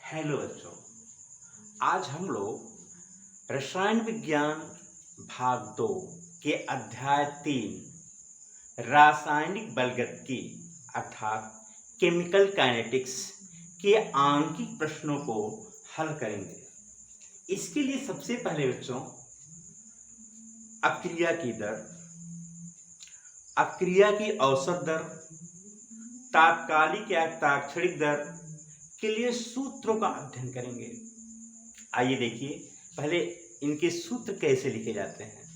Hello बच्चों। आज हम लोग रसायन विज्ञान भाग 2 के अध्याय 3 रासायनिक बलगतिकी अर्थात केमिकल काइनेटिक्स के आंकिक प्रश्नों को हल करेंगे। इसके लिए सबसे पहले बच्चों अक्रिया की दर, अक्रिया की औसत दर, तात्कालिक या तात्क्षणिक दर के लिए सूत्रों का अध्ययन करेंगे। आइए देखिए पहले इनके सूत्र कैसे लिखे जाते हैं।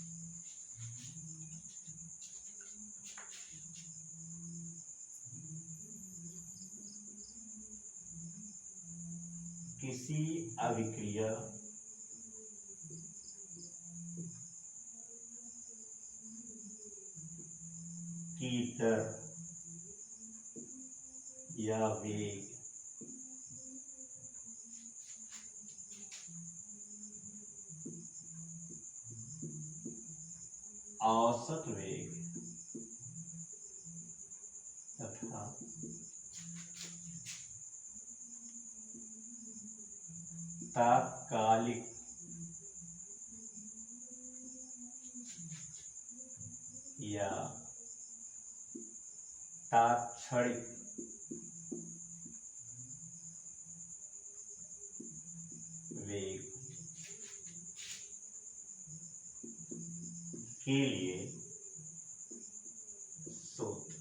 किसी अभिक्रिया की दर या वेग औसत वेग तथा तात्कालिक या तात्क्षणिक वेग के लिए सूत्र।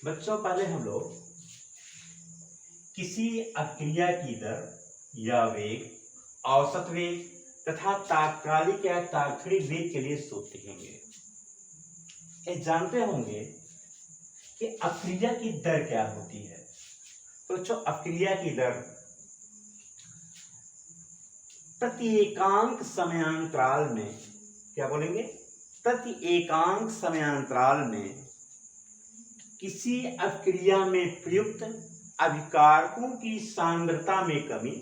बच्चों पहले हम लोग किसी अक्रिया की दर या वेग, औसत वेग तथा तात्कालिक या तात्क्षणिक वेग के लिए सूत्र लिखेंगे। ये जानते होंगे कि अक्रिया की दर क्या होती है। तो बच्चों अक्रिया की दर प्रति एकांक समयांतराल में, क्या बोलेंगे, प्रति एकांक समयांतराल में किसी अक्रिया में प्रयुक्त अभिकारकों की सांद्रता में कमी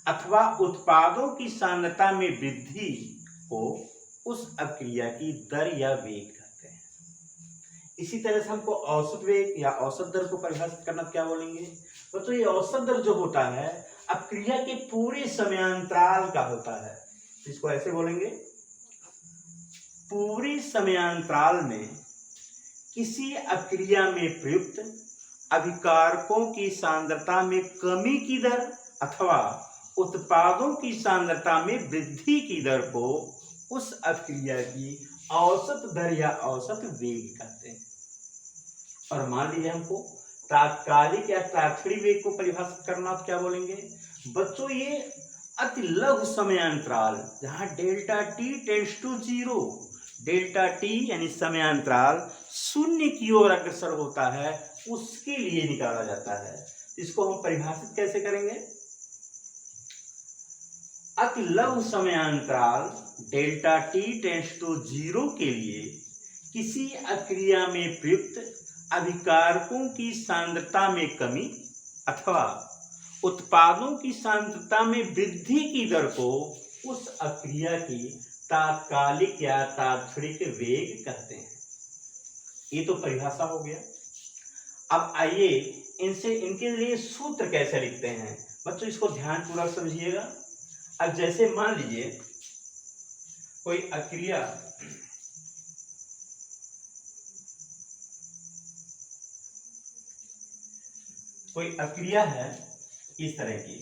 अथवा उत्पादों की सांद्रता में वृद्धि को उस अक्रिया की दर या वेग कहते हैं। इसी तरह से हमको औसत वेग या औसत दर को परिभाषित करना क्या बोलेंगे। तो ये औसत दर जो होता है अक्रिया के पूरे समयांतराल का होता है। इसको ऐसे बोलेंगे, पूरे समयांतराल में किसी अक्रिया में प्रयुक्त अभिकारकों की सांद्रता में कमी की दर अथवा उत्पादों की सांद्रता में वृद्धि की दर को उस अभिक्रिया की औसत दर या औसत वेग कहते हैं। और मान लीजिए हमको तात्कालिक या तात्क्षणिक वेग को परिभाषित करना, तो क्या बोलेंगे बच्चों, ये अति लघु समयांतराल जहां delta T tends to 0, delta T यानी समयांतराल शून्य की ओर अग्रसर होता है, उसके लिए निकाला जाता है। इसको हम परिभाषित कैसे करेंगे। अति लघु समयांतराल डेल्टा टी टेंड्स टू 0 के लिए किसी अक्रिया में प्रयुक्त अभिकारकों की सांद्रता में कमी अथवा उत्पादों की सांद्रता में वृद्धि की दर को उस अक्रिया की तात्कालिक या तात्क्षणिक वेग कहते हैं। ये तो परिभाषा हो गया। अब आइए इनके लिए सूत्र कैसे लिखते हैं। बच्चों इसको ध्यानपूर्वक समझिएगा। अब जैसे मान लीजिए कोई अक्रिया है इस तरह की,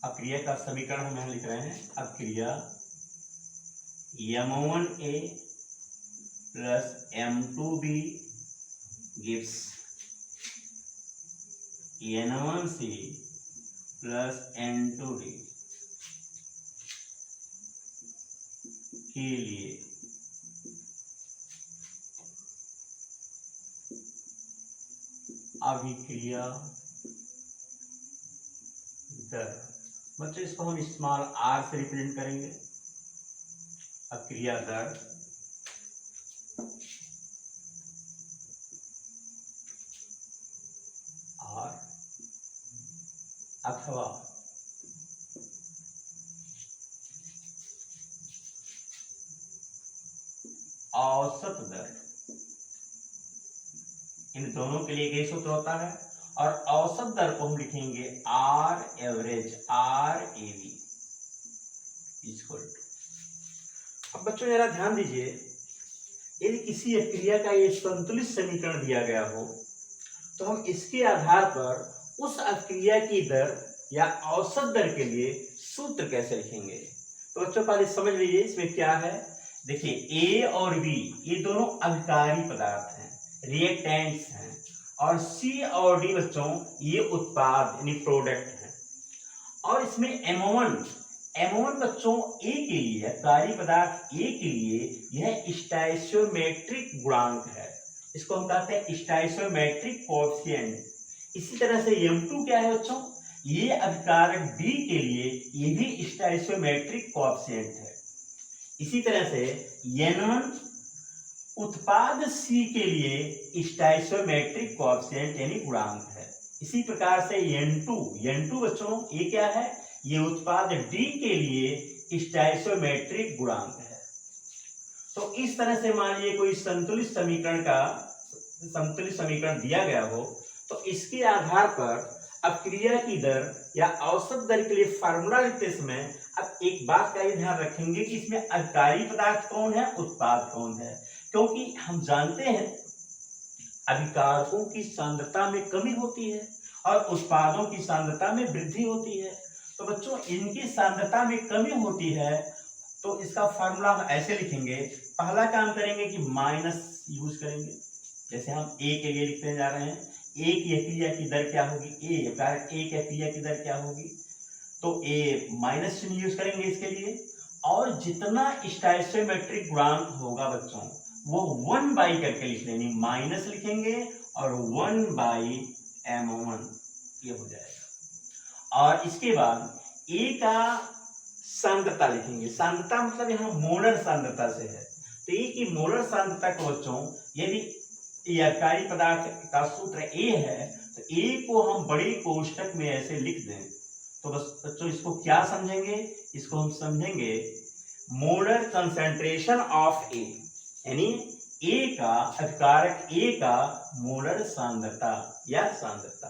अक्रिया का समीकरण हम यहां लिख रहे हैं। अक्रिया M1A plus M2B gives N1C plus N2D के लिए अभिक्रिया दर। बच्चों इसको हम स्मॉल r से रिप्रेजेंट करेंगे। अक्रिया दर r अथवा औसत दर, इन दोनों के लिए एक ही सूत्र होता है, और औसत दर को हम लिखेंगे R average, R A V equal to. अब बच्चों जरा ध्यान दीजिए, यदि किसी क्रिया का ये संतुलित समीकरण दिया गया हो तो हम इसके आधार पर उस क्रिया की दर या औसत दर के लिए सूत्र कैसे लिखेंगे। तो बच्चों पहले समझ लीजिए इसमें क्या है। देखिए ए और बी ये दोनों अभिकारी पदार्थ हैं, रिएक्टेंट्स हैं, और सी और डी बच्चों ये उत्पाद यानी प्रोडक्ट हैं। और इसमें एमोन बच्चों ए के लिए, कार्य पदार्थ ए के लिए यह स्टोइचियोमेट्रिक गुणांक है, इसको हम कहते हैं स्टोइचियोमेट्रिक कोएफिशिएंट। इसी तरह से M2 क्या है बच्चों, ये अभिकारक B के लिए ये भी स्टोइचियोमेट्रिक कोएफिशिएंट है। इसी तरह से N1 उत्पाद C के लिए स्टोइचियोमेट्रिक कोएफिशिएंट यानी गुणांक है। इसी प्रकार से N2 बच्चों ये क्या है, ये उत्पाद D के लिए स्टोइचियोमेट्रिक गुणांक है। तो इस तरह से मान लीजिए कोई संतुलित समीकरण दिया गया हो तो इसके आधार पर अब क्रिया की दर या औसत दर के लिए फार्मूला लिखते समय अब एक बात का ही ध्यान रखेंगे कि इसमें अभिकारी पदार्थ कौन है, उत्पाद कौन है, क्योंकि हम जानते हैं अभिकारकों की सांद्रता में कमी होती है और उत्पादों की सांद्रता में वृद्धि होती है। तो बच्चों इनकी सांद्रता में कमी होती है तो इसका फार्मूला हम ऐसे लिखेंगे, पहला काम करेंगे कि माइनस यूज करेंगे। जैसे हम ए के लिए लिखते जा रहे हैं, ए की क्रिया की दर क्या होगी, ए की क्रिया की दर क्या होगी, तो ए माइनस चिन्ह यूज करेंगे इसके लिए। और जितना स्टोइचियोमेट्रिक गुणांक होगा बच्चों वो 1 बाई करके लिख लेंगे, माइनस लिखेंगे और 1 बाई M1 ये हो जाएगा। और इसके बाद ए का सांद्रता लिखेंगे, सांद्रता मतलब यहाँ मोलर सांद्रता से है, तो ए की मोलर सांद्रता को बच्चों यदि ये अभिकारी पदार्थ का सूत्र ए है तो ए को हम बड़े कोष्टक में ऐसे लिख दें तो बस बच्चों इसको क्या समझेंगे, इसको हम समझेंगे मोलर कंसंट्रेशन ऑफ ए, यानी ए का अभिकारक ए का मोलर सांद्रता या सांद्रता।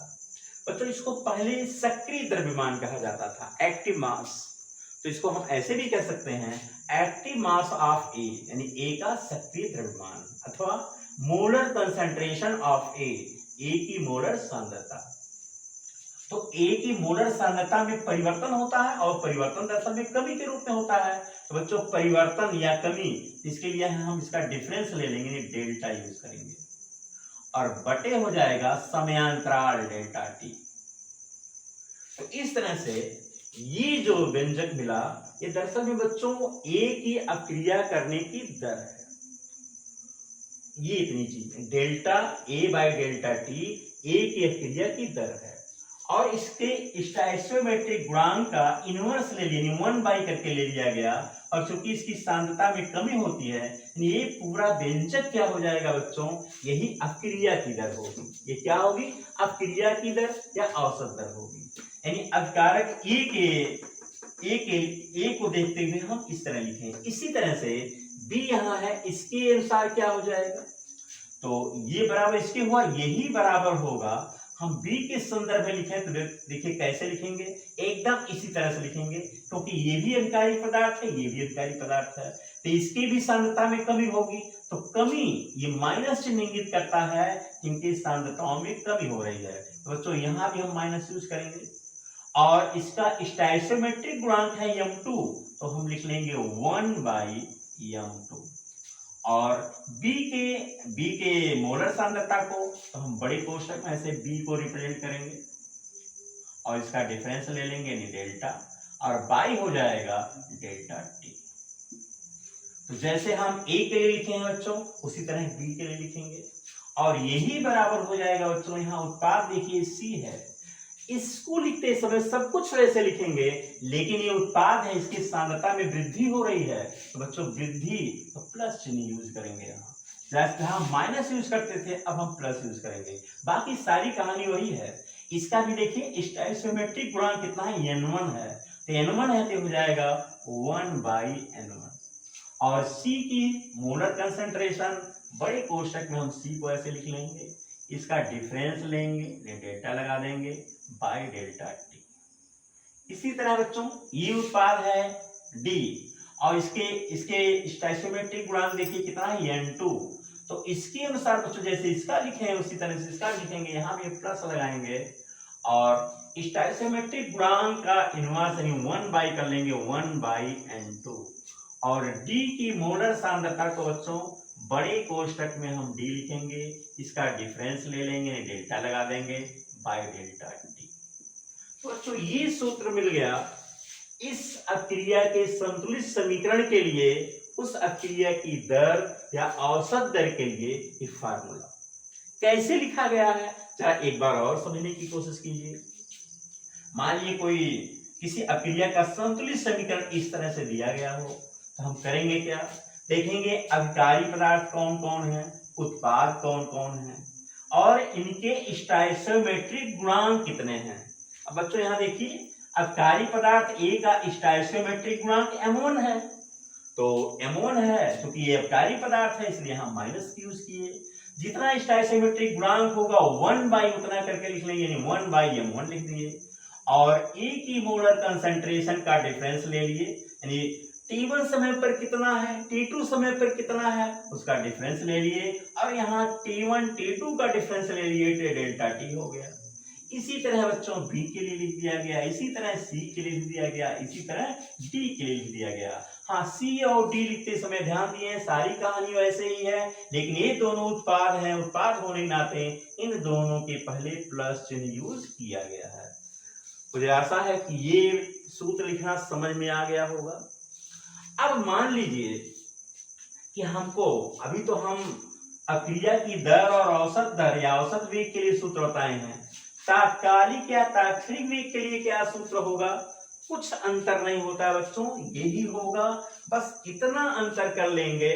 बच्चों इसको पहले सक्रिय द्रव्यमान कहा जाता था, एक्टिव मास, तो इसको हम ऐसे भी कह सकते हैं एक्टिव मास ऑफ ए, यानी ए का सक्रिय द्रव्यमान, अथवा मोलर कंसंट्रेशन ऑफ ए, ए की मोलर सांद्रता। तो ए की मोलर सांद्रता में परिवर्तन होता है और परिवर्तन दरअसल में कमी के रूप में होता है। तो बच्चों परिवर्तन या कमी, इसके लिए हम इसका डिफरेंस ले लेंगे, डेल्टा यूज करेंगे, और बटे हो जाएगा समयांतराल डेल्टा टी। तो इस तरह से ये जो व्यंजक मिला ये दरअसल में बच्चों ए की अक्रिया करने की दर है, ये इतनी चीज है, delta A by delta T A की अक्रिया की दर है। और इसके स्टोइचियोमेट्रिक गुणांक का इनवर्स ले लिया, 1 बाई करके ले लिया गया, और चूंकि इसकी सांद्रता में कमी होती है ये पूरा व्यंजक क्या हो जाएगा बच्चों, यही अक्रिया की दर होगी। ये क्या होगी, अक्रिया की दर या औसत दर होगी। यानी अभिकारक ए को देखते हुए हम इस तरह लिखें। इसी तरह से बी यहाँ है, इसके अनुसार क्या हो जाएगा, तो ये बराबर इसके हुआ, यही बराबर होगा, हम बी के संदर्भ में लिखें तो देखिए कैसे लिखेंगे, एकदम इसी तरह से लिखेंगे, क्योंकि ये भी अभिकारी पदार्थ है, ये भी अभिकारी पदार्थ है, तो इसकी भी सांद्रता में कमी होगी, तो कमी ये माइनस चिन्ह इंगित करता है इनकी सांद्रताओं में कमी हो रही है। तो बच्चों यहाँ भी हम माइनस यूज करेंगे, और इसका स्टोइचियोमेट्रिक गुणांक है M2, तो हम लिख लेंगे 1 बाई M2। और बी के मोलर सांद्रता को तो हम बड़े कोष्टक में ऐसे बी को रिप्रेजेंट करेंगे और इसका डिफरेंस ले लेंगे यानी डेल्टा, और बाई हो जाएगा डेल्टा टी। तो जैसे हम ए के लिए लिखे हैं बच्चों उसी तरह बी के लिए लिखेंगे, और यही बराबर हो जाएगा बच्चों, यहाँ उत्पाद देखिए सी है, इसको लिखते समय सब कुछ ऐसे लिखेंगे, लेकिन ये उत्पाद है, इसकी सांद्रता में वृद्धि हो रही है, तो बच्चों वृद्धि तो प्लस चिन्ह यूज करेंगे यहाँ, जैसे हम माइनस यूज करते थे अब हम प्लस यूज करेंगे। बाकी सारी कहानी वही है। इसका भी देखिए स्टोइचियोमेट्रिक गुणांक कितना है, N1 है, तो N1 है तो हो जाएगा 1 बाई N1। और C की मोलर कंसंट्रेशन बड़े कोष्टक में हम C को ऐसे लिख लेंगे, इसका डिफरेंस लेंगे, डेल्टा लगा देंगे बाय डेल्टा T। इसी तरह बच्चों ये उत्पाद है D और इसके स्टोइकियोमेट्रिक गुणांक देखिए कितना है N2, तो इसके अनुसार बच्चों जैसे इसका लिखे उसी तरह से इसका लिखेंगे, यहाँ भी प्लस लगाएंगे और स्टोइकियोमेट्रिक गुणांक का इनवर्स यानी 1 बाई कर लेंगे 1 बाई N2 और D की मोलर सांद्रता को बच्चों बड़े कोष्टक में हम D लिखेंगे, इसका डिफरेंस ले लेंगे, डेल्टा लगा देंगे बाय डेल्टा T। तो बच्चों ये सूत्र मिल गया इस अक्रिया के संतुलित समीकरण के लिए, उस अक्रिया की दर या औसत दर के लिए ये फार्मूला कैसे लिखा गया है जरा एक बार और समझने की कोशिश कीजिए। मान लीजिए कोई किसी अक्रिया का संतुलित समीकरण इस तरह से दिया गया हो तो हम करेंगे क्या, देखेंगे अभिकारी पदार्थ कौन कौन है, उत्पाद कौन कौन है और इनके स्टोइकियोमेट्रिक गुणांक कितने हैं। अब बच्चों यहाँ देखिए अभिकारी पदार्थ A का स्टोइकियोमेट्रिक गुणांक M1 है, तो M1 है क्योंकि ये अभिकारी पदार्थ है इसलिए हम माइनस यूज किए, जितना स्टोइकियोमेट्रिक गुणांक होगा 1 बाई उतना करके लिख लेंगे यानी 1 बाई M1 लिख दिए और A की मोलर कंसंट्रेशन का डिफरेंस ले लिए यानी T1 समय पर कितना है, T2 समय पर कितना है उसका डिफरेंस ले लिए और यहाँ T1 T2 का डिफरेंस ले लिए तो डेल्टा T हो गया। इसी तरह बच्चों B के लिए लिख दिया गया, इसी तरह C के लिए लिख दिया गया, इसी तरह D के लिए लिख दिया गया। हाँ C और D लिखते समय ध्यान दिए सारी कहानी वैसे ही है लेकिन ये दोनों उत्पाद हैं, उत्पाद होने के नाते इन दोनों के पहले प्लस चिन्ह यूज किया गया है। मुझे आशा है कि ये सूत्र लिखना समझ में आ गया होगा। अब मान लीजिए कि हमको अभी तो हम अक्रिया की दर और औसत दर या औसत वेग के लिए सूत्र बताए हैं, तात्कालिक या तात्क्षणिक वेग के लिए क्या सूत्र होगा, कुछ अंतर नहीं होता बच्चों, यही होगा, बस इतना अंतर कर लेंगे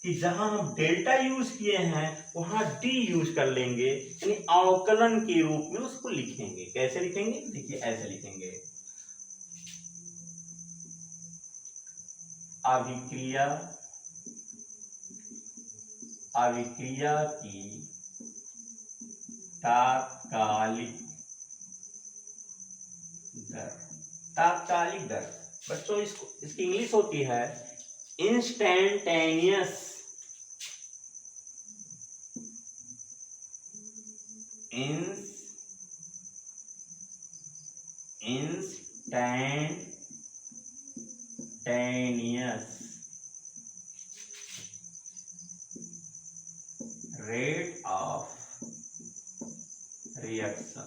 कि जहां हम डेल्टा यूज किए हैं वहां D यूज कर लेंगे यानी अवकलन के रूप में उसको लिखेंगे। कैसे लिखेंगे, देखिए ऐसे लिखेंगे अभिक्रिया की तात्कालिक दर बच्चों इसकी इंग्लिश होती है instantaneous rate of reaction.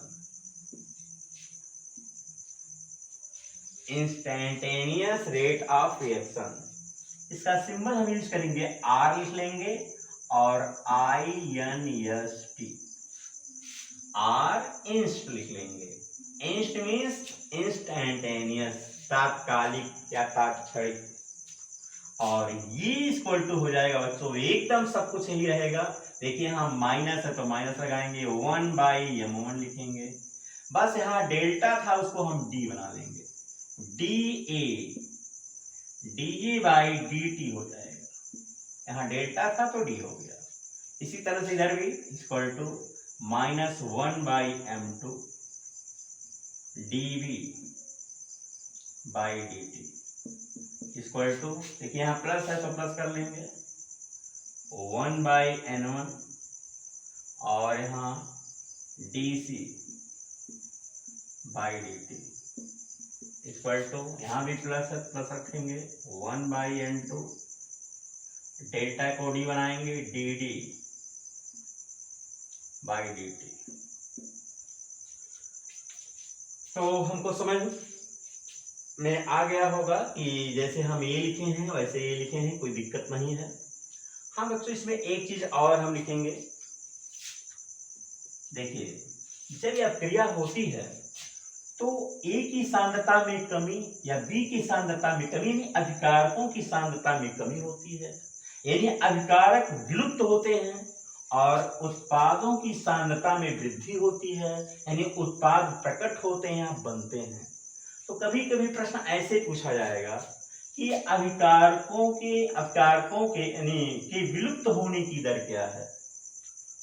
Instantaneous rate of reaction, इसका सिंबल हम यूज करेंगे R लिख लेंगे और INST, R इंस्ट लिख लेंगे। इंस्ट मीन्स इंस्टेंटेनियस, तात्कालिक या तात्क्षणिक, और ये इक्वल टू हो जाएगा बच्चों एकदम सब कुछ यही रहेगा। देखिए यहाँ माइनस है तो माइनस लगाएंगे 1 बाई M1 लिखेंगे, बस यहाँ डेल्टा था उसको हम D बना लेंगे, dA बाई dt हो जाएगा, यहाँ डेल्टा था तो D हो गया। इसी तरह से इधर भी equal to minus 1 by M2 dV by dt equal to, देखिए यहाँ प्लस है तो प्लस कर लेंगे 1 बाई N1 और यहाँ dC by dt equal to, यहाँ भी प्लस है प्लस रखेंगे 1 बाई N2, डेल्टा को D बनाएंगे dd बाई dt। तो हमको समझ में आ गया होगा कि जैसे हम ये लिखे हैं वैसे ये लिखे हैं, कोई दिक्कत नहीं है। हाँ बच्चों इसमें एक चीज और हम लिखेंगे, देखिए जब यह क्रिया होती है तो A की सांद्रता में कमी या B की सांद्रता में कमी यानी अभिकारकों की सांद्रता में कमी होती है, यानी अभिकारक विलुप्त होते हैं और उत्पादों की सांद्रता में वृद्धि होती है, यानी उत्पाद प्रकट होते हैं, बनते हैं। तो कभी कभी प्रश्न ऐसे पूछा जाएगा कि अभिकारकों के यानी कि विलुप्त होने की दर क्या है।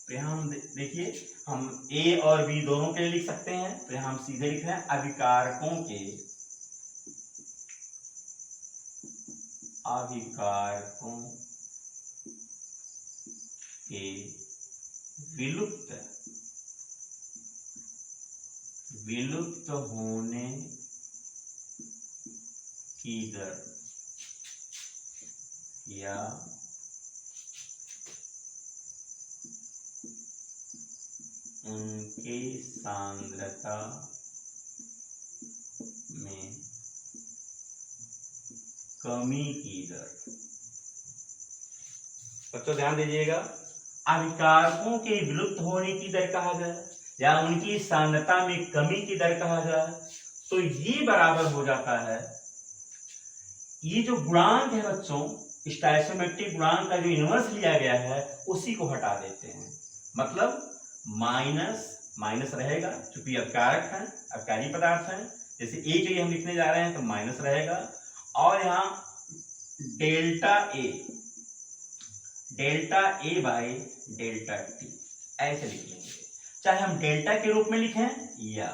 तो यहाँ हम देखिए, हम ए और बी दोनों के लिए लिख सकते हैं। तो यहाँ हम सीधे लिख रहे हैं अभिकारकों के विलुप्त होने की दर या उनके सांद्रता में कमी की दर। बच्चों ध्यान दीजिएगा, अभिकारकों के विलुप्त होने की दर कहा जाए या उनकी सांद्रता में कमी की दर कहा जाए, तो ये बराबर हो जाता है, ये जो गुणांक है बच्चों, स्टोइकोमेट्रिक गुणांक का जो इनवर्स लिया गया है उसी को हटा देते हैं। मतलब माइनस रहेगा, चूंकि अभिकारक है, अभिकारी पदार्थ है। जैसे ए के लिए हम लिखने जा रहे हैं तो माइनस रहेगा, और यहाँ delta A by delta T ऐसे लिख लेंगे। चाहे हम डेल्टा के रूप में लिखें या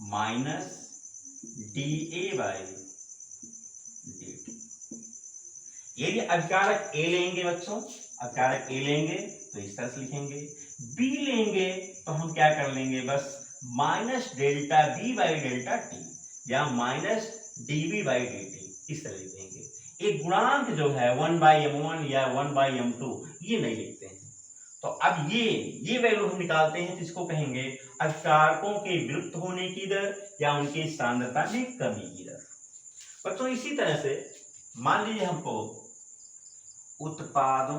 minus D A by D T. यदि अभिकारक ए लेंगे बच्चों, अभिकारक ए लेंगे तो इस तरह से लिखेंगे। बी लेंगे तो हम क्या कर लेंगे, बस minus delta B by delta T या minus D B by D T इस तरह लिख देंगे। एक गुणांक जो है 1/m1 या 1/m2 ये नहीं लिखते हैं। तो अब ये वैल्यू हम निकालते हैं, तो इसको कहेंगे अभिकारकों के विलुप्त होने की दर या उनकी सांद्रता में कमी की दर। बच्चों इसी तरह से मान लीजिए हमको उत्पादों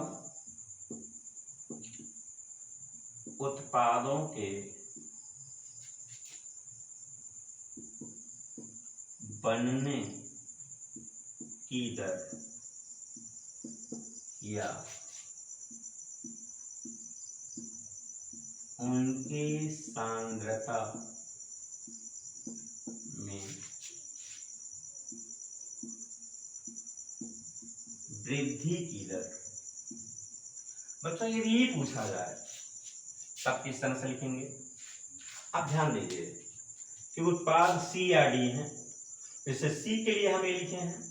के बनने की दर या उनके सांद्रता में वृद्धि की दर। बच्चों यदि ये पूछा जाए तब किस तरह से लिखेंगे। आप ध्यान दीजिए कि उत्पाद सी या डी है, जैसे सी के लिए हम ये लिखे हैं,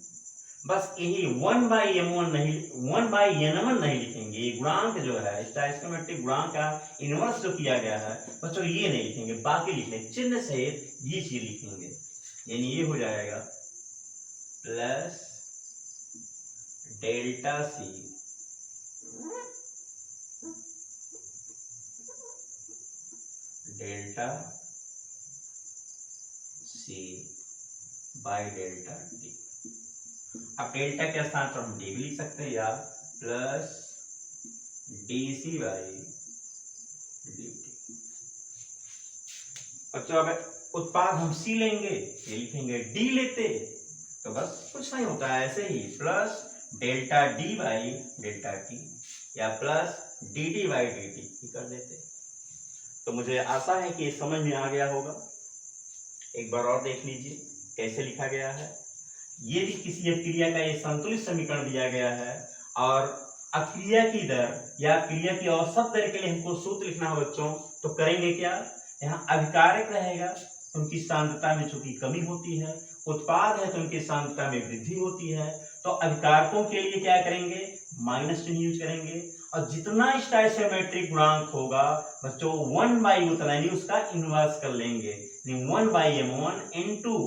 बस यही 1/m1 नहीं 1/n1 नहीं लिखेंगे। ये गुणांक जो है स्टोइकोमेट्रिक गुणांक का इनवर्स जो किया गया है बच्चों ये नहीं लिखेंगे, बाकी लिखेंगे चिन्ह सहित ये चीज लिखेंगे। यानी ये हो जाएगा plus delta C by delta T. अब डेल्टा के स्थान पर हम डी भी लिख सकते हैं या plus D C by D T. बच्चों अब उत्पाद हम सी लेंगे, ये लिखेंगे। डी लेते तो बस कुछ नहीं होता है, ऐसे ही plus delta D by delta T या plus D D by D T कर देते। तो मुझे आशा है कि समझ में आ गया होगा। एक बार और देख लीजिए कैसे लिखा गया है। यदि किसी अक्रिया का ये संतुलित समीकरण दिया गया है और अक्रिया की दर या क्रिया की औसत दर के लिए हमको सूत्र लिखना है बच्चों, तो करेंगे क्या, यहाँ अभिकारक रहेगा तो उनकी सांद्रता में चूंकि कमी होती है, उत्पाद है तो उनकी सांद्रता में वृद्धि होती है। तो अभिकारकों के लिए क्या करेंगे, माइनस चिन्ह यूज करेंगे, और जितना स्टोइकोमेट्रिक गुणांक होगा बच्चों 1 उतना ही उसका इनवर्स कर लेंगे, 1/m1 इनटू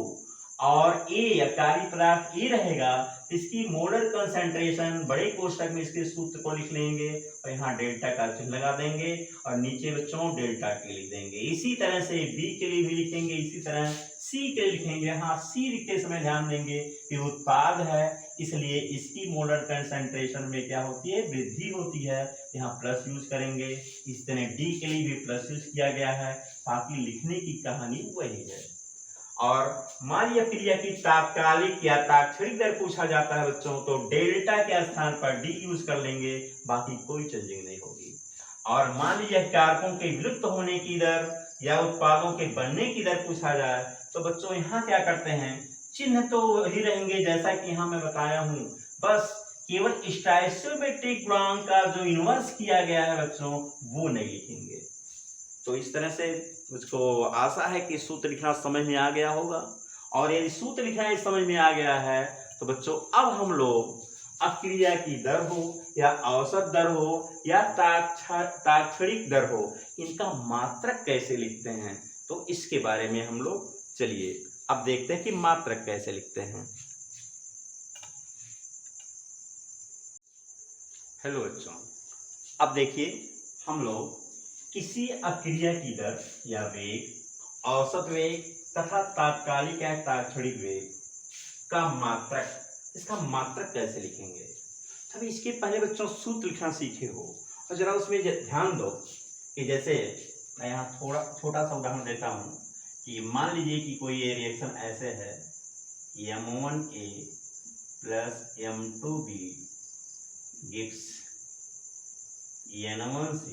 और ए अभिकारी पदार्थ ए रहेगा, इसकी मोलर कंसंट्रेशन बड़े कोष्ठक में इसके सूत्र को लिख लेंगे और यहाँ डेल्टा का चिन्ह लगा देंगे और नीचे बच्चों डेल्टा के लिख देंगे। इसी तरह से बी के लिए भी लिखेंगे, इसी तरह सी के लिए लिखेंगे। हाँ, सी लिखते समय ध्यान देंगे कि उत्पाद है इसलिए इसकी मोलर कंसंट्रेशन में क्या होती है, वृद्धि होती है, यहाँ प्लस यूज करेंगे। इस तरह डी के लिए भी प्लस यूज किया गया है, बाकी लिखने की कहानी वही है। और मान लीजिए क्रिया की तात्कालिक या तात्क्षणिक दर पूछा जाता है बच्चों, तो डेल्टा के स्थान पर डी यूज कर लेंगे, बाकी कोई चेंजिंग नहीं होगी। और मान लीजिए कारकों के विलुप्त होने की दर या उत्पादों के बनने की दर पूछा जाए, तो बच्चों यहाँ क्या करते हैं, चिन्ह तो वही रहेंगे जैसा कि यहाँ मैं बताया हूँ, बस केवल स्टोइचोमेट्रिक गुणांक का जो इन्वर्स किया गया है बच्चों वो नहीं लिखेंगे। तो इस तरह से मुझको आशा है कि सूत्र लिखना समझ में आ गया होगा, और यदि सूत्र लिखना समझ में आ गया है तो बच्चों अब हम लोग अक्रिया की दर हो या औसत दर हो या ताक्षणिक दर हो, इनका मात्रक कैसे लिखते हैं तो इसके बारे में हम लोग चलिए अब देखते हैं कि मात्रक कैसे लिखते हैं। हेलो बच्चों, अब देखिए हम लोग किसी अक्रिया की दर या वेग, औसत वेग तथा तात्कालिक या ताक्षणिक वेग का मात्रक, इसका मात्रक कैसे लिखेंगे। तभी इसके पहले बच्चों सूत्र लिखना सीखे हो, और जरा उसमें ध्यान दो कि जैसे मैं यहाँ थोड़ा छोटा सा उदाहरण देता हूँ कि मान लीजिए कि कोई ये रिएक्शन ऐसे है, M1A plus M2B gives N1C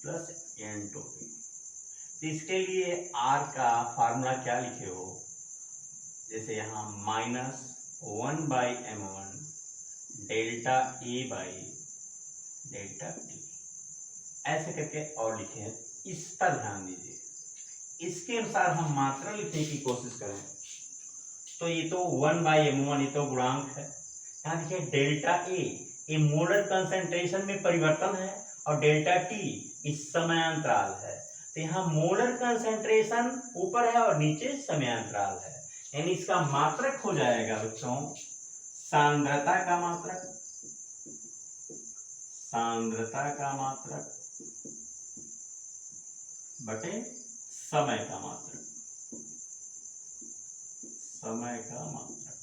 plus N2B। तो इसके लिए R का फार्मूला क्या लिखे हो, जैसे यहाँ -1/M1 delta A by delta T, ऐसे करके और लिखे हैं। इस पर ध्यान दीजिए, इसके अनुसार हम मात्रा लिखने की कोशिश करें तो ये तो 1/M1 ये तो गुणांक है, यहाँ देखिए डेल्टा A ये मोलर कंसंट्रेशन में परिवर्तन है और डेल्टा T इस समयांतराल है। तो यहाँ मोलर कंसंट्रेशन ऊपर है और नीचे समयांतराल है, यानी इसका मात्रक हो जाएगा बच्चों सांद्रता का मात्रक, सांद्रता का मात्रक बटे समय का मात्रक, समय का मात्रक।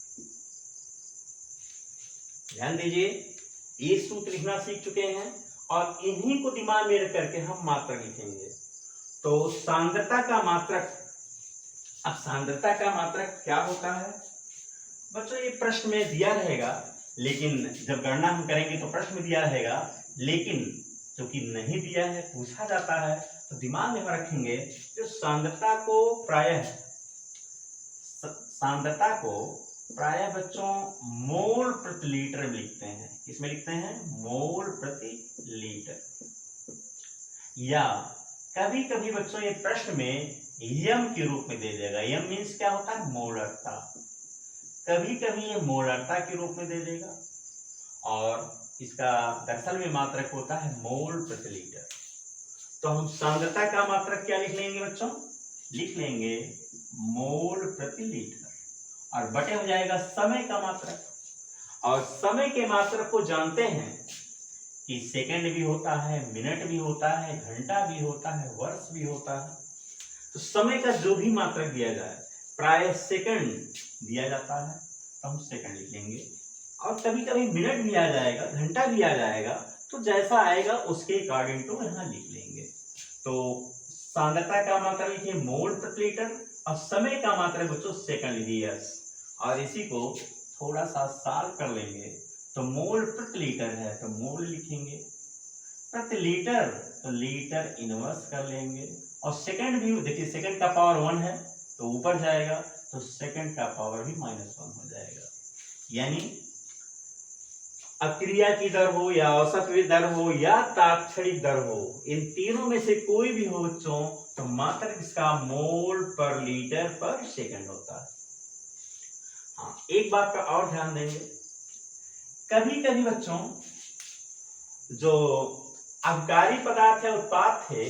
ध्यान दीजिए ये सूत्र लिखना सीख चुके हैं और इन्हीं को दिमाग में रख करके हम मात्रक लिखेंगे। तो सांद्रता का मात्रक, अब सांद्रता का मात्रक क्या होता है बच्चों, ये प्रश्न में दिया रहेगा, लेकिन जब गणना हम करेंगे तो प्रश्न में दिया रहेगा, लेकिन क्योंकि नहीं दिया है पूछा जाता है तो दिमाग में रखेंगे। जो सांद्रता को प्रायः बच्चों मोल प्रति लीटर में लिखते हैं। किसमें लिखते हैं? मोल प्रति लीटर। या कभी कभी बच्चों ये प्रश्न में यम के रूप में दे देगा। यम मीन्स क्या होता है? मोलरता। कभी कभी ये मोलरता के रूप में दे देगा और इसका दरअसल में मात्रक होता है मोल प्रति लीटर। तो हम सांद्रता का मात्रक क्या लिख लेंगे बच्चों? लिख लेंगे मोल प्रति लीटर और बटे हो जाएगा समय का मात्रक। और समय के मात्रक को जानते हैं कि सेकंड भी होता है, मिनट भी होता है, घंटा भी होता है, वर्ष भी होता है। तो समय का जो भी मात्रक दिया जाए, प्राय सेकंड दिया जाता है तो हम सेकंड लिख लेंगे, और कभी कभी मिनट भी आ जाएगा, घंटा भी आ जाएगा, तो जैसा आएगा उसके अकॉर्डिंग टू यहाँ लिख लेंगे। तो सांद्रता का मात्रक लिखिए मोल प्रति लीटर और समय का मात्रक बच्चों सेकंड लिखिए, और इसी को थोड़ा सा सॉल्व कर लेंगे तो मोल प्रति लीटर है तो मोल लिखेंगे, प्रति लीटर तो लीटर इनवर्स कर लेंगे, और सेकंड भी देखिए सेकंड का पावर 1 है तो ऊपर जाएगा तो सेकंड का पावर भी -1 हो जाएगा। यानी अक्रिया की दर हो या औसत दर हो या ताक्षणिक दर हो, इन तीनों में से कोई भी हो बच्चों तो मात्रक इसका मोल पर लीटर पर सेकंड होता है। हाँ, एक बात का और ध्यान देंगे, कभी कभी बच्चों जो अभिकारी पदार्थ या उत्पाद थे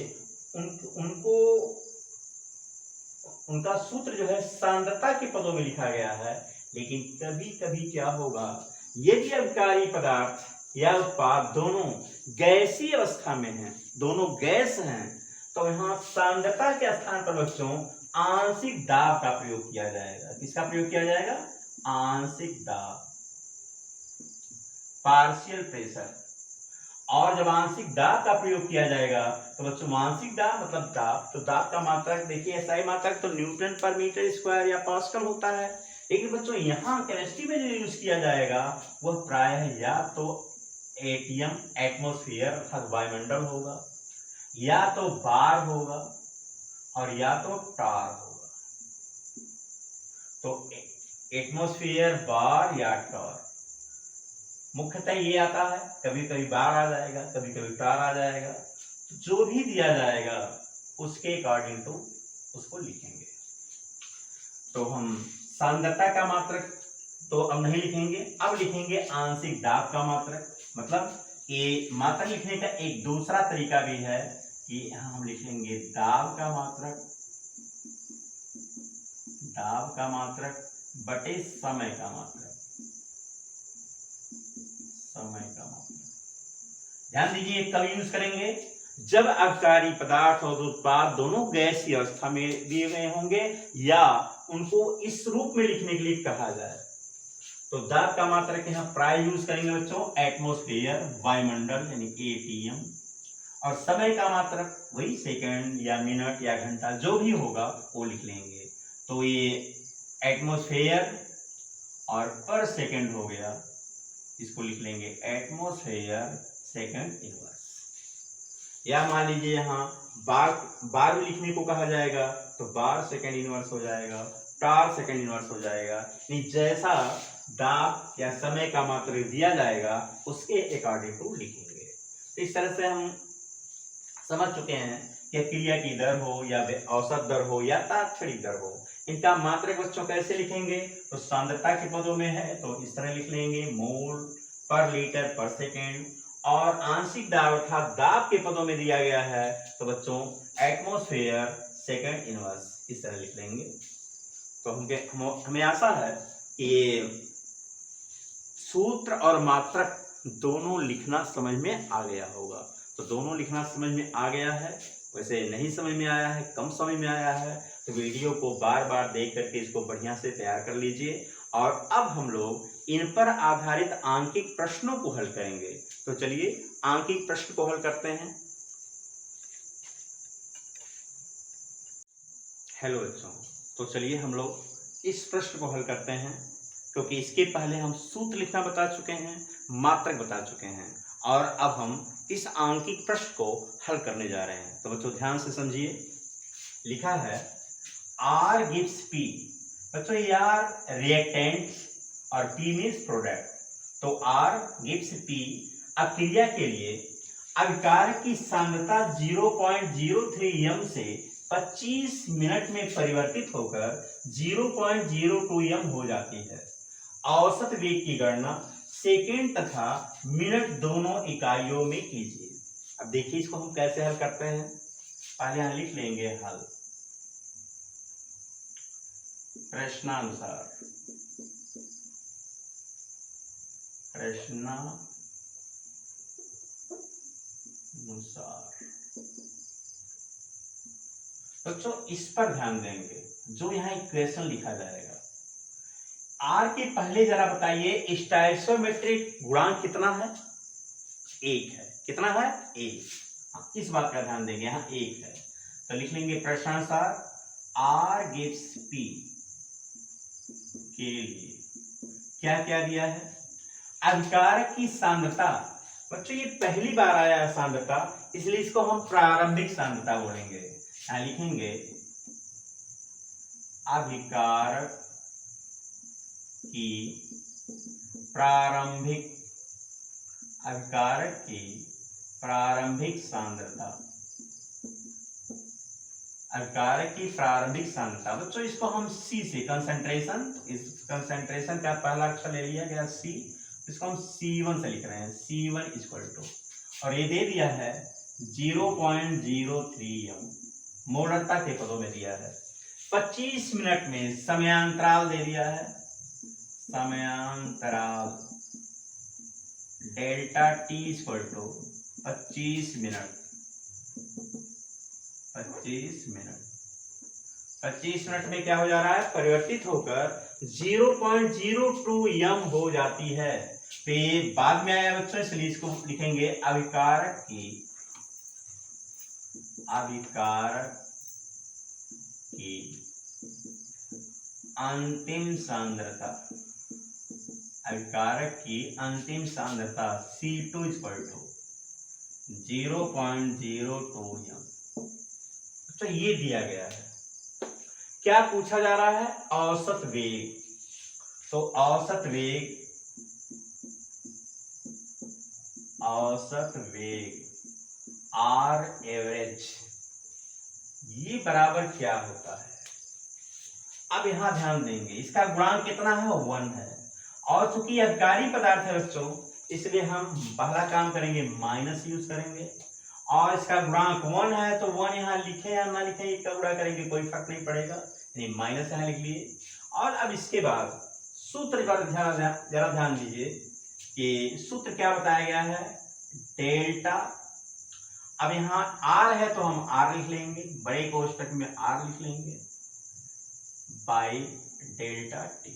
उनको उनका सूत्र जो है सांद्रता के पदों में लिखा गया है, लेकिन कभी कभी क्या होगा, यदि अभिकारी पदार्थ या उत्पाद दोनों गैसीय अवस्था में हैं, दोनों गैस हैं, तो यहाँ सांद्रता के स्थान पर बच्चों आंशिक दाब का प्रयोग किया जाएगा। किसका प्रयोग किया जाएगा? आंशिक दाब, पार्शियल प्रेशर। और जब आंशिक दाब का प्रयोग किया जाएगा तो बच्चों आंशिक दाब मतलब दाब, तो दाब का मात्रक देखिए SI मात्रक तो न्यूटन पर मीटर स्क्वायर या पास्कल होता है, लेकिन बच्चों यहाँ केमिस्ट्री में जो यूज किया जाएगा वह प्रायः या तो एटीएम एटमॉस्फेयर अर्थात वायुमंडल होगा, या तो बार होगा, और या तो टार होगा। तो एटमॉस्फेयर बार या टॉर, मुख्यतः ये आता है, कभी कभी बार आ जाएगा, कभी कभी टॉर आ जाएगा, जो भी दिया जाएगा उसके अकॉर्डिंग टू उसको लिखेंगे। तो हम सांद्रता का मात्रक तो अब नहीं लिखेंगे, अब लिखेंगे आंशिक दाब का मात्रक। मतलब ये मात्रक लिखने का एक दूसरा तरीका भी है कि यहाँ हम लिखेंगे दाब का मात्रक, दाब का मात्रक बटे समय का मात्रक, समय का मात्रक। ध्यान दीजिए कब यूज करेंगे, जब अभिकारी पदार्थ और उत्पाद दोनों गैसीय अवस्था में दिए गए होंगे या उनको इस रूप में लिखने के लिए कहा जाए। तो दाब का मात्रक यहाँ प्राय यूज करेंगे बच्चों एटमॉस्फेयर, वायुमंडल यानी एटीएम, और समय का मात्रक वही सेकंड या मिनट या घंटा जो भी होगा वो लिख लेंगे। तो ये एटमॉस्फेयर और पर सेकंड हो गया, इसको लिख लेंगे एटमॉस्फेयर सेकंड इनवर्स। या मान लीजिए यहाँ बार में लिखने को कहा जाएगा तो बार सेकंड इनवर्स हो जाएगा, टार सेकंड इनवर्स हो जाएगा। जैसा दाब या समय का मात्रक दिया जाएगा उसके अकॉर्डिंग टू लिखेंगे। तो इस तरह से हम समझ चुके हैं कि क्रिया की दर हो या औसत दर हो या तात्क्षणिक दर हो, इनका मात्रक बच्चों कैसे लिखेंगे। तो सांद्रता के पदों में है तो इस तरह लिख लेंगे मोल पर लीटर पर सेकेंड, और आंशिक दाब अर्थात दाब के पदों में दिया गया है तो बच्चों एटमॉस्फेयर सेकंड इनवर्स इस तरह लिख लेंगे। तो हमें आशा है कि सूत्र और मात्रक दोनों लिखना समझ में आ गया होगा। तो दोनों लिखना समझ में आ गया है, वैसे नहीं समझ में आया है, कम समझ में आया है तो वीडियो को बार बार देख करके इसको बढ़िया से तैयार कर लीजिए। और अब हम लोग इन पर आधारित आंकिक प्रश्नों को हल करेंगे। तो चलिए आंकिक प्रश्न को हल करते हैं। हेलो बच्चों, तो चलिए हम लोग इस प्रश्न को हल करते हैं, क्योंकि इसके पहले हम सूत्र लिखना बता चुके हैं, मात्रक बता चुके हैं, और अब हम इस आंकिक प्रश्न को हल करने जा रहे हैं। तो बच्चों ध्यान से समझिए, लिखा है R gives P। बच्चों यार रिएक्टेंट और P मीन्स प्रोडक्ट, तो R gives P अब क्रिया के लिए अभिकार की सांद्रता 0.03 m से 25 मिनट में परिवर्तित होकर 0.02 m हो जाती है। औसत वेग की गणना सेकेंड तथा मिनट दोनों इकाइयों में कीजिए। अब देखिए इसको हम कैसे हल करते हैं। पहले यहां लिख लेंगे हल प्रश्नानुसार, प्रश्नानुसार। बच्चों इस पर ध्यान देंगे, जो यहाँ इक्वेशन लिखा जाएगा आर के पहले जरा बताइए स्टोइकोमेट्रिक गुणांक कितना है, एक है। कितना है, एक। इस बात का ध्यान देंगे, यहाँ एक है। तो लिख लेंगे प्रश्नानुसार आर गिव्स पी के लिए क्या क्या दिया है, अभिकार की सांद्रता। बच्चों ये पहली बार आया है सांद्रता, इसलिए इसको हम प्रारंभिक सांद्रता बोलेंगे। यहाँ लिखेंगे अभिकार की प्रारंभिक, अभिकार की प्रारंभिक सांद्रता, अभिकार की प्रारंभिक सांद्रता। बच्चों इसको हम C से कंसंट्रेशन, इस कंसंट्रेशन का पहला अक्षर ले लिया गया C, इसको हम C1 से लिख रहे हैं, C1 इक्वल टू, और ये दे दिया है 0.03 m, मोलरता के पदों में दिया है। 25 मिनट में समयांतराल दे दिया है, समयांतराल delta T equal to 25 minute, 25 minute. 25 minute में क्या हो जा रहा है, परिवर्तित होकर 0.02 m हो जाती है। तो ये बाद में आया बच्चों, इसलिए इसको लिखेंगे अभिकार की, अभिकार की अंतिम सांद्रता, अभिकार की अंतिम सांद्रता C2 इक्वल टू 0.02 m। तो ये दिया गया है। क्या पूछा जा रहा है, औसत वेग। तो औसत वेग आर एवरेज ये बराबर क्या होता है। अब यहां ध्यान देंगे इसका गुणांक कितना है, 1 है। और चूंकि यह अभिकारी पदार्थ है बच्चों, इसलिए हम पहला काम करेंगे माइनस यूज करेंगे। और इसका गुणांक 1 है तो 1 यहाँ लिखे या ना लिखे इसका गुणा करेंगे, कोई फर्क नहीं पड़ेगा, यानी माइनस यहाँ लिख लिए। और अब इसके बाद सूत्र पर जरा ध्यान दीजिए कि सूत्र क्या बताया गया है, डेल्टा। अब यहाँ आर है तो हम आर लिख लेंगे, बड़े कोष्टक में आर लिख लेंगे, बाई डेल्टा टी।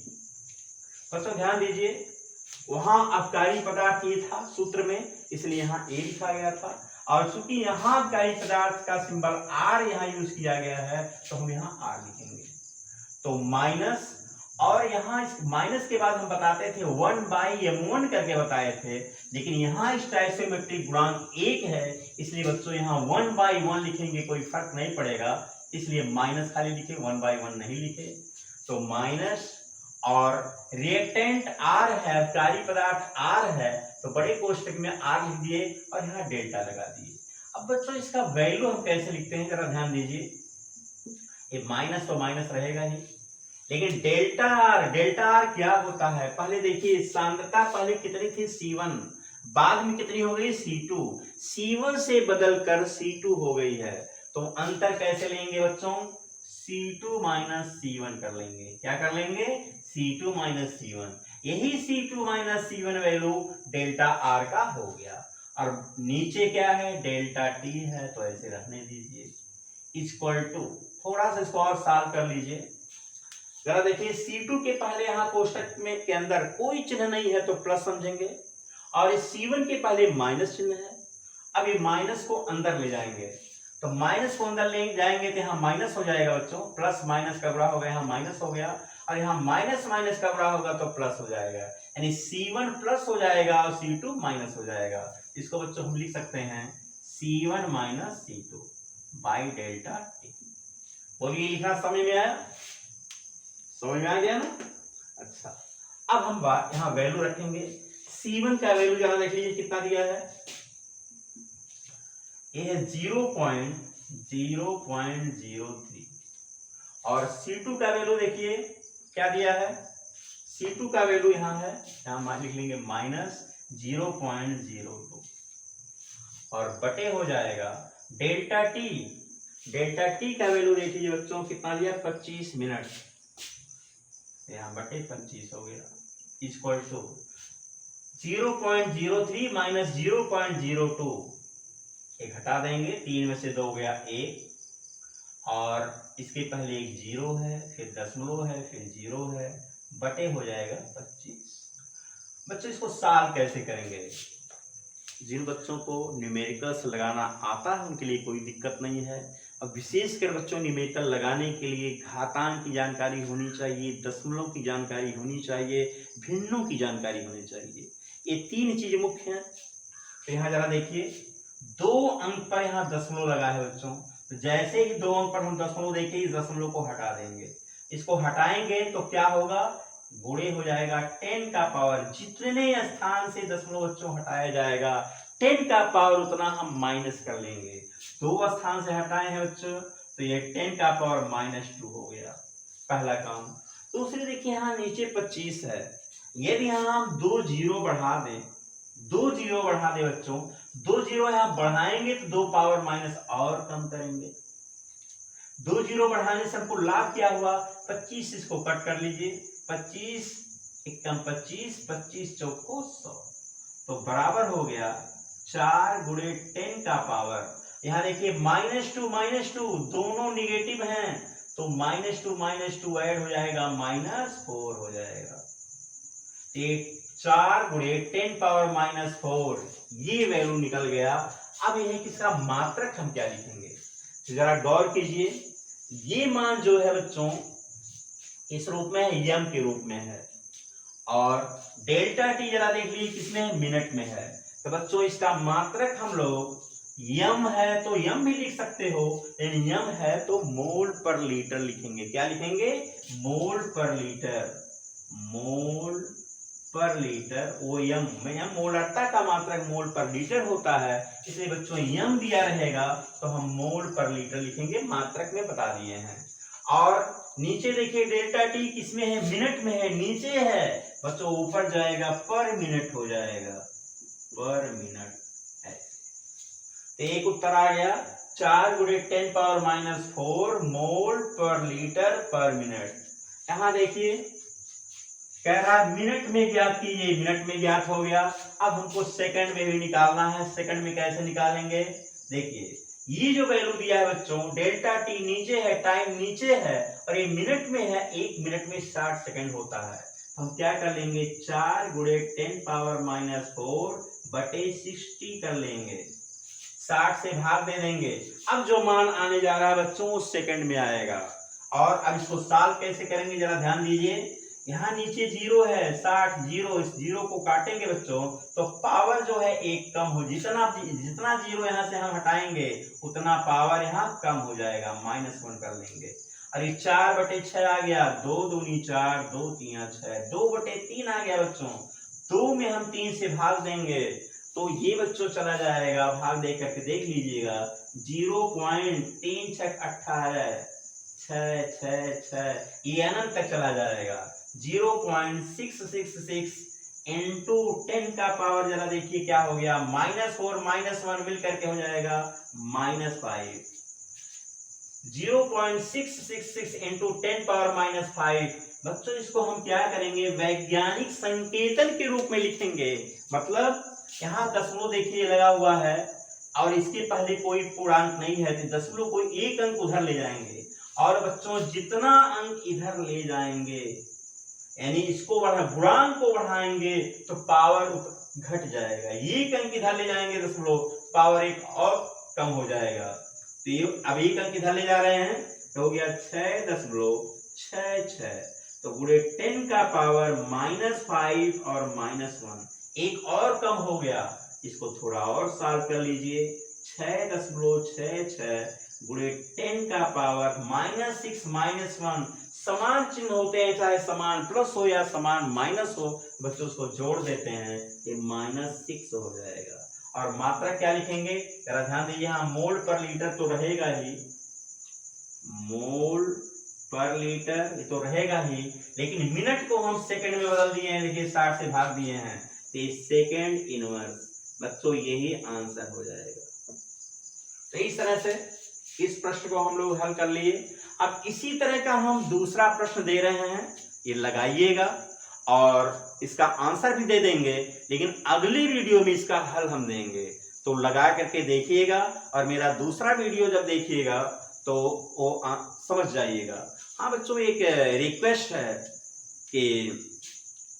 बच्चों ध्यान दीजिए वहां अबकारी पदार्थ ये था सूत्र में, इसलिए यहाँ ए लिखा गया था। और चूंकि यहाँ अबकारी पदार्थ का सिंबल आर यहाँ यूज किया गया है तो हम यहाँ आर लिखेंगे। तो माइनस, और यहाँ इस माइनस के बाद हम बताते थे 1/m1 करके बताए थे, लेकिन यहाँ स्टोइकोमेट्रिक गुणांक 1 है, इसलिए बच्चों यहाँ 1/1 लिखेंगे, कोई फर्क नहीं पड़ेगा, इसलिए माइनस खाली लिखे, 1/1 नहीं लिखे। तो माइनस, और रिएक्टेंट आर है, अबकारी पदार्थ आर है, तो बड़े कोष्टक में आर लिख दिए और यहाँ डेल्टा लगा दिए। अब बच्चों इसका वैल्यू हम कैसे लिखते हैं जरा ध्यान दीजिए, ये माइनस तो माइनस रहेगा ही, लेकिन डेल्टा आर क्या होता है, पहले देखिए सांद्रता पहले कितनी थी C1, बाद में कितनी हो गई C2, C1 से बदलकर C2 हो गई है। तो अंतर कैसे लेंगे बच्चों, C2 माइनस C1 कर लेंगे, क्या कर लेंगे, C2 माइनस C1, यही C2 minus C1 value delta R का हो गया। और नीचे क्या है, डेल्टा टी है, तो ऐसे रखने दीजिए, इक्वल टू, थोड़ा सा इसको और सॉल्व कर लीजिए। जरा देखिए C2 के पहले यहाँ कोष्टक में के अंदर कोई चिन्ह नहीं है तो प्लस समझेंगे, और इस C1 के पहले माइनस चिन्ह है। अब ये माइनस को अंदर ले जाएंगे, तो माइनस को अंदर ले जाएंगे तो यहाँ माइनस हो जाएगा बच्चों, प्लस माइनस का गुणा हो गया, यहाँ माइनस हो गया, और यहाँ माइनस माइनस का गुणा होगा तो प्लस हो जाएगा, यानी C1 प्लस हो जाएगा और C2 माइनस हो जाएगा। इसको बच्चों हम लिख सकते हैं C1 minus C2 by delta T. बोलिए लिखना समझ में आया, समझ में आ गया ना। अच्छा, अब हम यहाँ वैल्यू रखेंगे। C1 का वैल्यू जरा देख लीजिए कितना दिया है, ये है 0.03, और C2 का वैल्यू देखिए क्या दिया है, C2 का वैल्यू यहाँ है, यहाँ लिख लेंगे माइनस 0.02, और बटे हो जाएगा डेल्टा टी का वैल्यू देख लीजिए बच्चों कितना दिया, 25 मिनट, यहाँ बटे 25 हो गया, इक्वल टू 0.03 माइनस 0.02, एक हटा देंगे, 3 में से 2 गया 1, और इसके पहले एक 0 है, फिर दशमलव है, फिर 0 है, बटे हो जाएगा 25। बच्चों इसको सॉल्व कैसे करेंगे, जिन बच्चों को न्यूमेरिकल्स लगाना आता है उनके लिए कोई दिक्कत नहीं है। अब विशेषकर बच्चों न्यूमेरिकल लगाने के लिए घातांक की जानकारी होनी चाहिए, दशमलव की जानकारी होनी चाहिए, भिन्नों की जानकारी होनी चाहिए, ये 3 चीज मुख्य हैं। तो यहाँ जरा देखिए 2 अंक पर यहाँ दशमलव लगा है बच्चों, तो जैसे ही 2 अंक पर हम दशमलव देखें इस दशमलव को हटा देंगे, इसको हटाएंगे तो क्या होगा, गुणे हो जाएगा 10 का पावर, जितने स्थान से दशमलव बच्चों हटाया जाएगा 10 का पावर उतना हम माइनस कर लेंगे। 2 स्थान से हटाए हैं बच्चों तो ये 10 का पावर -2 हो गया, पहला काम। दूसरी देखिए यहाँ नीचे 25 है, यदि यहाँ हम 2 जीरो बढ़ा दें, 2 जीरो बढ़ा दे बच्चों, 2 जीरो यहाँ बढ़ाएंगे तो 2 पावर माइनस और कम करेंगे, 2 जीरो बढ़ाने से हमको लाभ क्या हुआ, 25, इसको कट कर लीजिए, 25 एकम 25, 25 चौको 100, तो बराबर हो गया 4 गुणे 10 का पावर। यहाँ देखिए -2 दोनों निगेटिव हैं, तो -2 ऐड हो जाएगा -4 हो जाएगा, 4 गुणे 10 पावर -4 ये वैल्यू निकल गया। अब यह किसका मात्रक हम क्या लिखेंगे, तो जरा गौर कीजिए, ये मान जो है बच्चों इस रूप में है, यम के रूप में है, और डेल्टा टी जरा देख लीजिए किसमें है, मिनट में है। तो बच्चों इसका मात्रक हम लोग यम है तो यम भी लिख सकते हो, लेकिन यम है तो मोल पर लीटर लिखेंगे, क्या लिखेंगे, मोल पर लीटर, मोल पर लीटर, वो यम में यम मोलरता का मात्रक मोल पर लीटर होता है, इसलिए बच्चों यम दिया रहेगा तो हम मोल पर लीटर लिखेंगे, मात्रक में बता दिए हैं। और नीचे देखिए डेल्टा टी किसमें है, मिनट में है, नीचे है बच्चों, ऊपर जाएगा पर मिनट हो जाएगा, पर मिनट है। तो एक उत्तर आ गया 4 × 10⁻⁴ मोल पर लीटर पर मिनट। यहां देखिए कह रहा है मिनट में ज्ञात कीजिए, मिनट में ज्ञात हो गया। अब हमको सेकंड में भी निकालना है, सेकंड में कैसे निकालेंगे, देखिए ये जो वैल्यू दिया है बच्चों, डेल्टा टी नीचे है, टाइम नीचे है, और ये मिनट में है, 1 मिनट में 60 सेकंड होता है। हम क्या कर लेंगे, 4 × 10⁻⁴ बटे 60 कर लेंगे, 60 से भाग दे देंगे। अब जो मान आने जा रहा है बच्चों वो सेकंड में आएगा। और अब इसको साल कैसे करेंगे जरा ध्यान दीजिए, यहाँ नीचे 0 है, 60 0, इस 0 को काटेंगे बच्चों तो पावर जो है 1 कम हो, जितना 0 यहाँ से हम हटाएंगे उतना पावर यहाँ कम हो जाएगा, -1 कर लेंगे। और ये 4/6 आ गया, 2 दूनी 4, 2 3 6, 2/3 आ गया बच्चों, 2 में हम 3 से भाग देंगे तो ये बच्चों चला जाएगा, भाग दे करके देख लीजिएगा, 0.3 6 18 6 6 6, ये अनंत तक चला जाएगा। 0.666 इंटू 10 का पावर जरा देखिए क्या हो गया, -4 -1 मिल करके हो जाएगा -5। 0.666 इंटू 10⁻⁵ बच्चों इसको हम क्या करेंगे, वैज्ञानिक संकेतन के रूप में लिखेंगे। मतलब यहाँ दशमलव देखिए लगा हुआ है और इसके पहले कोई पूर्णांक नहीं है, तो दशमलव कोई एक अंक उधर ले जाएंगे, और बच्चों जितना अंक इधर ले जाएंगे यानी इसको गुणांक को बढ़ाएंगे तो पावर घट जाएगा, एक अंक इधर ले जाएंगे दशमलव, पावर 1 और कम हो जाएगा। तो ये अब एक अंक इधर ले जा रहे हैं तो हो गया 6.66, तो × 10 का पावर -5 और -1, एक और कम हो गया, इसको थोड़ा और सॉल्व कर लीजिए, 6.66 × 10 का पावर -6 -1, समान चिन्ह होते हैं, चाहे समान प्लस हो या समान माइनस हो, बच्चों उसको जोड़ देते हैं, ये -6 हो जाएगा। और मात्रा क्या लिखेंगे जरा ध्यान दीजिए, यहाँ मोल पर लीटर तो रहेगा ही, मोल पर लीटर ये तो रहेगा ही, लेकिन मिनट को हम सेकंड में बदल दिए हैं, देखिए 60 से भाग दिए हैं, तो सेकंड इनवर्स बच्चों यही आंसर हो जाएगा। तो इस तरह से इस प्रश्न को हम लोग हल कर लिए। अब इसी तरह का हम दूसरा प्रश्न दे रहे हैं, ये लगाइएगा और इसका आंसर भी दे देंगे, लेकिन अगली वीडियो में इसका हल हम देंगे, तो लगा करके देखिएगा और मेरा दूसरा वीडियो जब देखिएगा तो वो समझ जाइएगा। हाँ बच्चों, एक रिक्वेस्ट है कि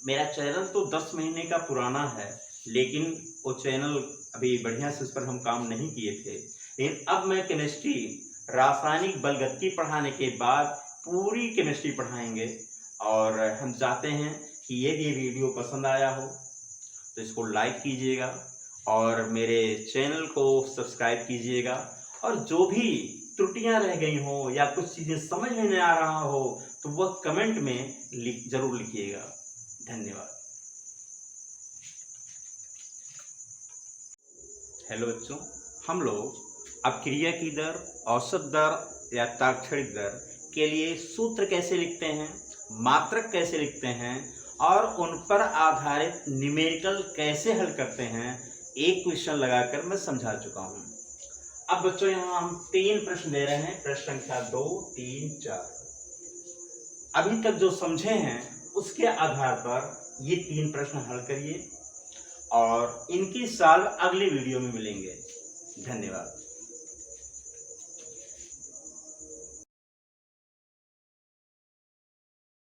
मेरा चैनल तो 10 महीने का पुराना है, लेकिन वो चैनल अभी बढ़िया से उस पर हम काम नहीं किए थे, लेकिन अब मैं केमिस्ट्री रासायनिक बलगति पढ़ाने के बाद पूरी केमिस्ट्री पढ़ाएंगे, और हम चाहते हैं कि यदि ये वीडियो पसंद आया हो तो इसको लाइक कीजिएगा और मेरे चैनल को सब्सक्राइब कीजिएगा, और जो भी त्रुटियां रह गई हो या कुछ चीज़ें समझ में नहीं आ रहा हो तो वह कमेंट में जरूर लिखिएगा। धन्यवाद। हेलो बच्चों, हम लोग अब क्रिया की दर, औसत दर या ताक्षणिक दर के लिए सूत्र कैसे लिखते हैं, मात्रक कैसे लिखते हैं और उन पर आधारित न्यूमेरिकल कैसे हल करते हैं, एक क्वेश्चन लगाकर मैं समझा चुका हूं। अब बच्चों यहाँ हम 3 प्रश्न दे रहे हैं, प्रश्न संख्या 2, 3, 4। अभी तक जो समझे हैं उसके आधार पर ये 3 प्रश्न हल करिए और इनकी सॉल्व अगली वीडियो में मिलेंगे। धन्यवाद।